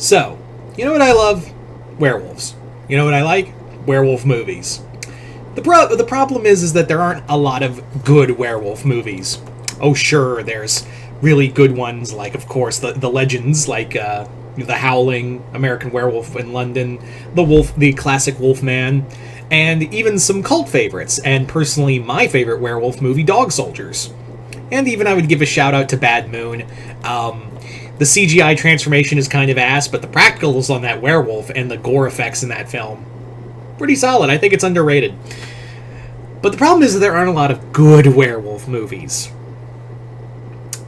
So, you know what I love? Werewolves. You know what I like? Werewolf movies. The problem is that there aren't a lot of good werewolf movies. Oh, sure, there's really good ones, like, of course, the legends, like The Howling, American Werewolf in London, the classic Wolfman, and even some cult favorites, and personally my favorite werewolf movie, Dog Soldiers. And even I would give a shout out to Bad Moon. The CGI transformation is kind of ass, but the practicals on that werewolf and the gore effects in that film, pretty solid. I think it's underrated. But the problem is that there aren't a lot of good werewolf movies.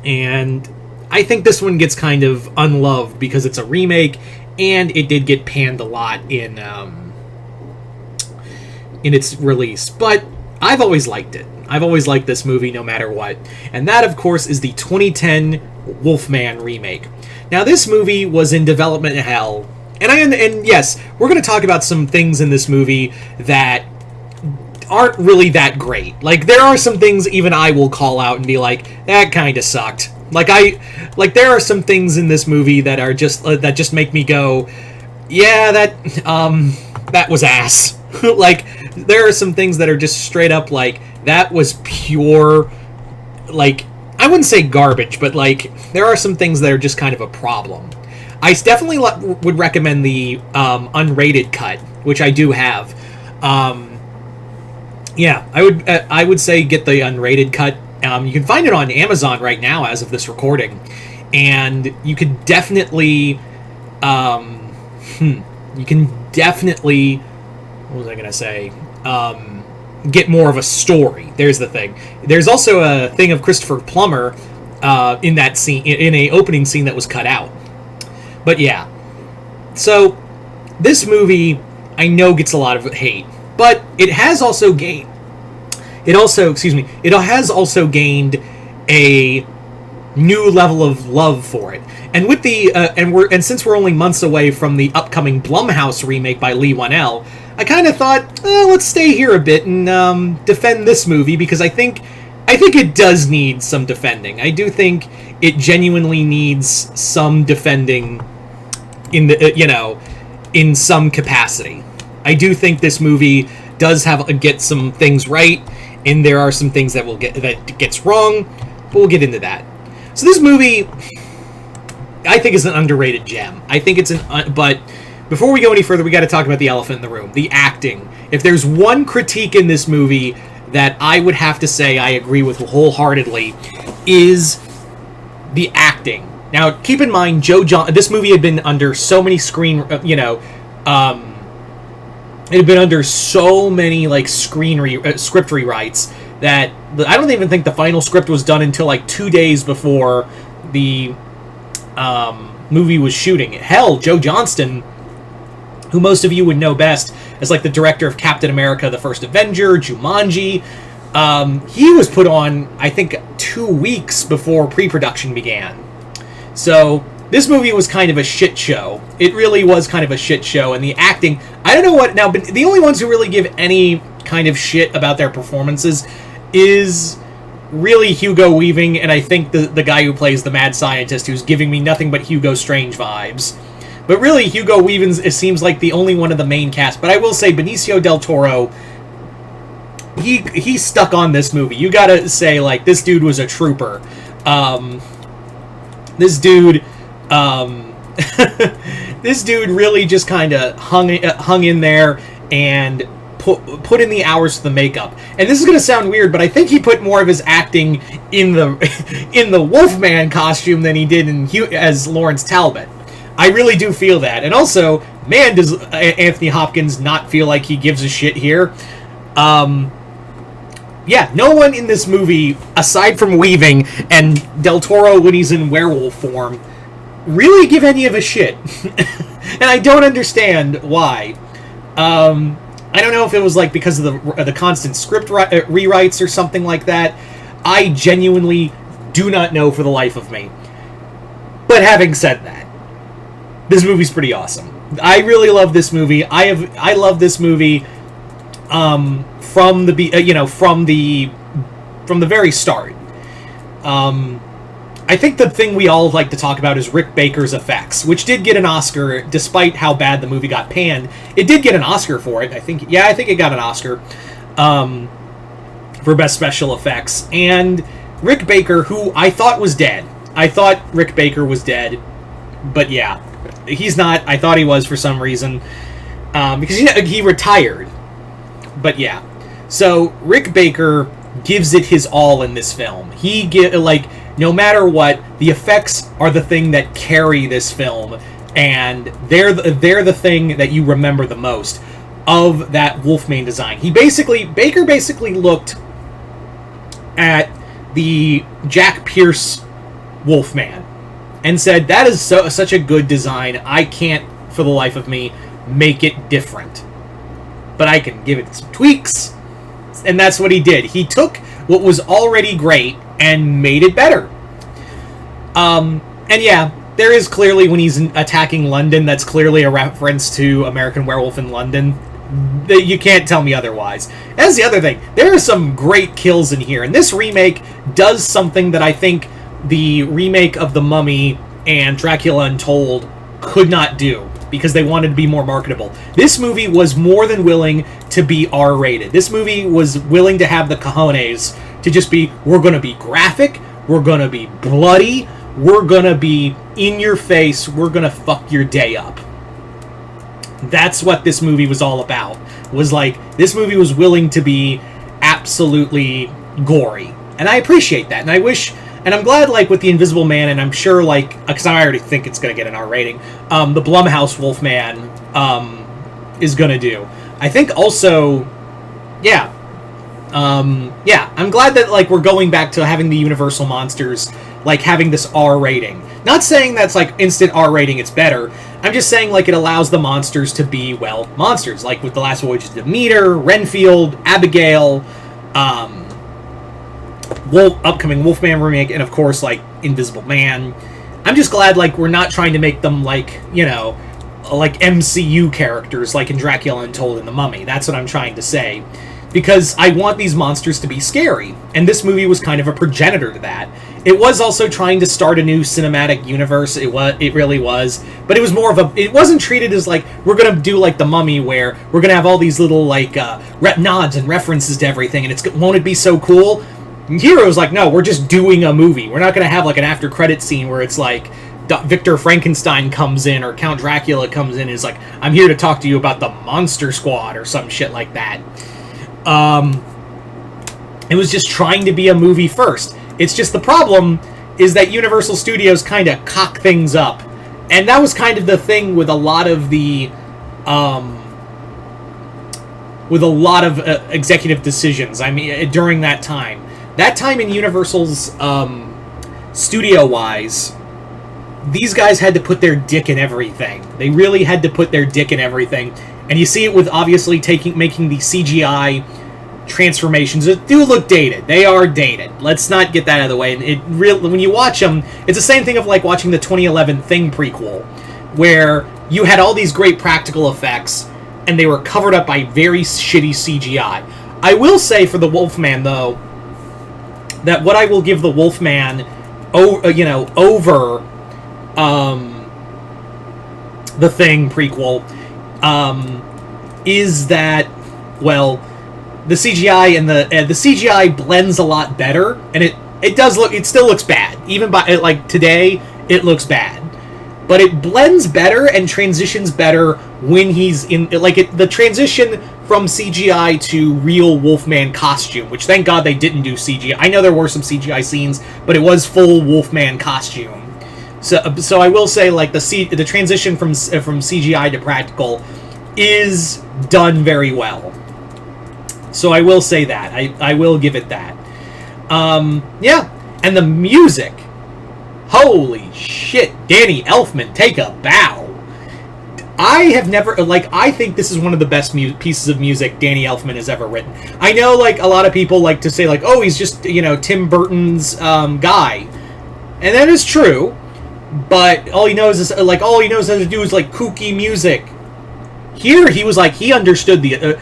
And I think this one gets kind of unloved because it's a remake, and it did get panned a lot in its release. But I've always liked it. I've always liked this movie no matter what. And that, of course, is the 2010 Wolfman remake. Now, this movie was in development hell. And yes, we're going to talk about some things in this movie that aren't really that great. Like, there are some things even I will call out and be like, that kind of sucked. There are some things in this movie that are that just make me go, yeah, that was ass. There are some things that are just straight up that was pure, I wouldn't say garbage, but there are some things that are just kind of a problem. I definitely would recommend the unrated cut, which I do have. Yeah, I would say get the unrated cut. You can find it on Amazon right now as of this recording, and you could definitely, what was I gonna say? Get more of a story. There's the thing. There's also a thing of Christopher Plummer in that scene, in a opening scene that was cut out. But yeah, so this movie I know gets a lot of hate, but it has also gained. It has also gained a new level of love for it. And with the and since we're only months away from the upcoming Blumhouse remake by Lee Whannell, I kind of thought, let's stay here a bit and defend this movie, because I think it does need some defending. I do think it genuinely needs some defending in the in some capacity. I do think this movie does get some things right, and there are some things that gets wrong, but we'll get into that. So this movie, I think, is an underrated gem. I think it's but before we go any further, we got to talk about the elephant in the room, the acting. If there's one critique in this movie that I would have to say I agree with wholeheartedly, is the acting. Now, keep in mind, this movie had been under so many it had been under so many script rewrites that I don't even think the final script was done until 2 days before the movie was shooting. Hell, Joe Johnston, who most of you would know best as the director of Captain America: The First Avenger, Jumanji, he was put on, I think, 2 weeks before pre-production began. So this movie was kind of a shit show. It really was kind of a shit show, and the acting, I don't know what now, but the only ones who really give any kind of shit about their performances is really Hugo Weaving, and I think the guy who plays the mad scientist, who's giving me nothing but Hugo Strange vibes. But really, Hugo Weaving, it seems like the only one of the main cast. But I will say, Benicio del Toro, he stuck on this movie. You gotta say, this dude was a trooper. This dude really just kind of hung in there and put in the hours for the makeup. And this is going to sound weird, but I think he put more of his acting in the Wolfman costume than he did as Lawrence Talbot. I really do feel that. And also, man, does Anthony Hopkins not feel like he gives a shit here. Yeah, no one in this movie, aside from Weaving and Del Toro when he's in werewolf form, really give any of a shit. And I don't understand why. I don't know if it was because of the constant script rewrites or something like that. I genuinely do not know for the life of me. But having said that, this movie's pretty awesome. I really love this movie. I love this movie from the very start. I think the thing we all like to talk about is Rick Baker's effects, which did get an Oscar, despite how bad the movie got panned. It did get an Oscar for it, I think. Yeah, I think it got an Oscar for Best Special Effects. And Rick Baker, who I thought was dead. I thought Rick Baker was dead, but yeah, he's not. I thought he was for some reason, because he retired. But yeah, so Rick Baker gives it his all in this film. No matter what, the effects are the thing that carry this film, and they're the thing that you remember the most of that Wolfman design. Baker basically looked at the Jack Pierce Wolfman and said, that is such a good design, I can't, for the life of me, make it different. But I can give it some tweaks. And that's what he did. He took what was already great and made it better. And yeah, there is clearly, when he's attacking London, that's clearly a reference to American Werewolf in London. You can't tell me otherwise. That's the other thing. There are some great kills in here, and this remake does something that I think the remake of The Mummy and Dracula Untold could not do, because they wanted to be more marketable. This movie was more than willing to be R-rated. This movie was willing to have the cojones to just be, we're going to be graphic, we're going to be bloody, we're going to be in your face, we're going to fuck your day up. That's what this movie was all about. This movie was willing to be absolutely gory. And I appreciate that. And I wish, and I'm glad, with The Invisible Man, and I'm sure, because I already think it's going to get an R rating, the Blumhouse Wolfman is going to do. I think also, yeah, I'm glad that, we're going back to having the Universal monsters, having this R rating. Not saying that's, instant R rating, it's better. I'm just saying, it allows the monsters to be, monsters. With The Last Voyage of Demeter, Renfield, Abigail, upcoming Wolfman remake, and of course, Invisible Man. I'm just glad, we're not trying to make them, MCU characters, in Dracula Untold and The Mummy. That's what I'm trying to say. Because I want these monsters to be scary, and this movie was kind of a progenitor to that. It was also trying to start a new cinematic universe. It really was, but it was more of it wasn't treated as we're gonna do The Mummy, where we're gonna have all these little nods and references to everything, and won't it be so cool? And here it was no, we're just doing a movie. We're not gonna have an after credit scene where it's Victor Frankenstein comes in, or Count Dracula comes in and is I'm here to talk to you about the Monster Squad or some shit like that. It was just trying to be a movie first. It's just the problem is that Universal Studios kind of cock things up. And that was kind of the thing with a lot of the executive decisions. I mean, during that time. That time in Universal's studio-wise, these guys had to put their dick in everything. They really had to put their dick in everything. And you see it with, obviously, making the CGI transformations that do look dated. They are dated. Let's not get that out of the way. And when you watch them, it's the same thing of watching the 2011 Thing prequel, where you had all these great practical effects, and they were covered up by very shitty CGI. I will say for the Wolfman, though, that what I will give the Wolfman, over the Thing prequel, is that, the CGI and the CGI blends a lot better, and it still looks bad. Even by today, it looks bad, but it blends better and transitions better when he's in the transition from CGI to real Wolfman costume. Which, thank God, they didn't do CGI. I know there were some CGI scenes, but it was full Wolfman costume. So I will say the transition from CGI to practical is done very well. So I will say that. I will give it that. Yeah. And the music. Holy shit. Danny Elfman, take a bow. I have never... I think this is one of the best pieces of music Danny Elfman has ever written. I know, a lot of people like to say, oh, he's just, Tim Burton's guy. And that is true. But all he knows how to do is, kooky music. Here, he was he understood the...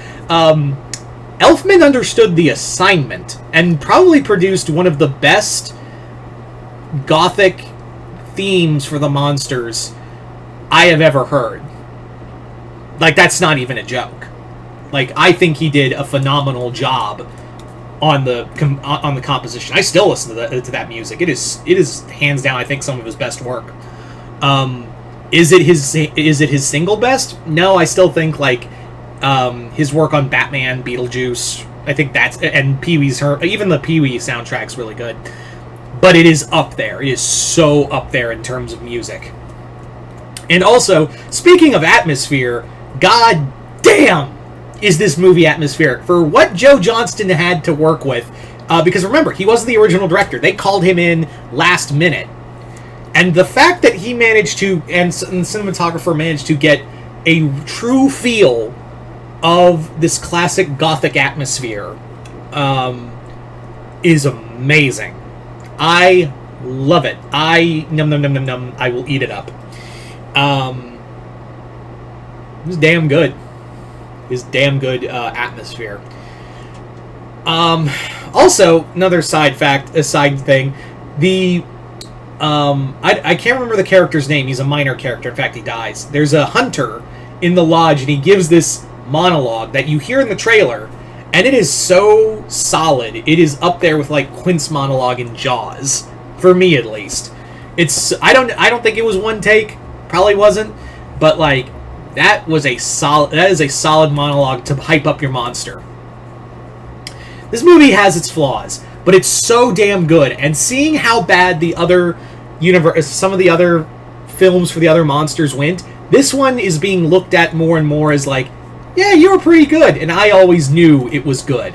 Elfman understood the assignment and probably produced one of the best gothic themes for the monsters I have ever heard. Like, that's not even a joke. Like, I think he did a phenomenal job on the composition. I still listen to that music. It is hands down, I think, some of his best work. Is it his single best? No, I still think like his work on Batman, Beetlejuice. I think and Pee-wee's even the Pee-wee soundtrack's really good. But it is up there. It is so up there in terms of music. And also, speaking of atmosphere, god damn, is this movie atmospheric for what Joe Johnston had to work with. Because remember, he wasn't the original director. They called him in last minute. And the fact that he managed to, and the cinematographer managed to get a true feel of this classic gothic atmosphere is amazing. I love it. Num num num num num. I will eat it up. It was damn good. His damn good atmosphere. Also, another side thing. The I can't remember the character's name. He's a minor character. In fact, he dies. There's a hunter in the lodge, and he gives this monologue that you hear in the trailer, and it is so solid. It is up there with like Quint's monologue in Jaws, for me at least. I don't think it was one take. Probably wasn't, but like that is a solid monologue to hype up your monster. This movie has its flaws, but it's so damn good. And seeing how bad some of the other films for the other monsters went, this one is being looked at more and more as like, yeah, you were pretty good, and I always knew it was good.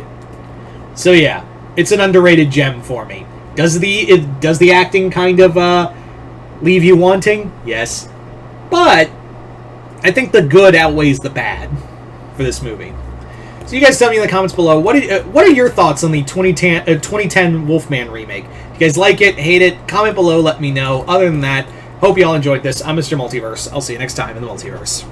So yeah, it's an underrated gem for me. Does the acting kind of leave you wanting? Yes, but I think the good outweighs the bad for this movie. So you guys tell me in the comments below, what are your thoughts on the 2010 Wolfman remake? If you guys like it, hate it, comment below, let me know. Other than that, hope you all enjoyed this. I'm Mr. Multiverse. I'll see you next time in the Multiverse.